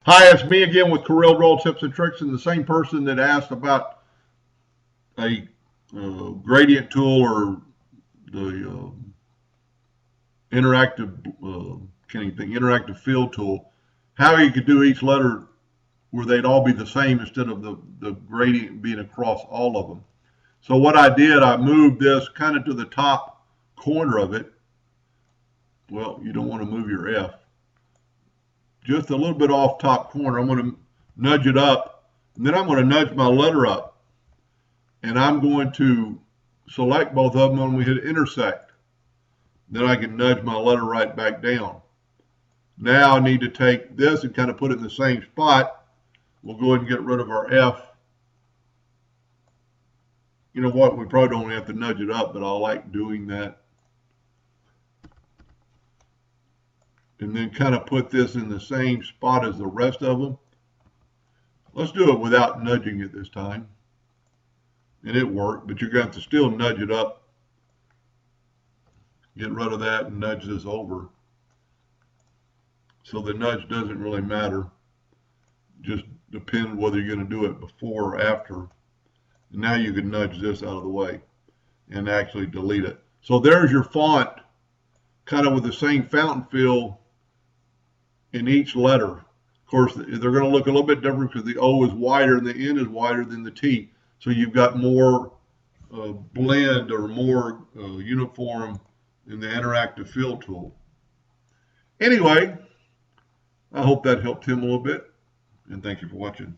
Hi, it's me again with Corel Roll Tips and Tricks, and the same person that asked about a gradient tool or the interactive, can't even think, interactive fill tool, how you could do each letter where they'd all be the same instead of the gradient being across all of them. So what I did, I moved this kind of to the top corner of it. Well, you don't want to move your F. Just a little bit off top corner. I'm going to nudge it up, and then I'm going to nudge my letter up, and I'm going to select both of them when we hit intersect. Then I can nudge my letter right back down. Now I need to take this and kind of put it in the same spot. We'll go ahead and get rid of our F. You know what, we probably don't have to nudge it up, but I like doing that. And then kind of put this in the same spot as the rest of them. Let's do it without nudging it this time. And it worked, but you're going to have to still nudge it up. Get rid of that and nudge this over. So the nudge doesn't really matter. Just depends whether you're going to do it before or after. And now you can nudge this out of the way and actually delete it. So there's your font, kind of with the same fountain fill in each letter. Of course, they're going to look a little bit different because the O is wider and the N is wider than the T. So you've got more blend or more uniform in the interactive fill tool. Anyway, I hope that helped him a little bit, and thank you for watching.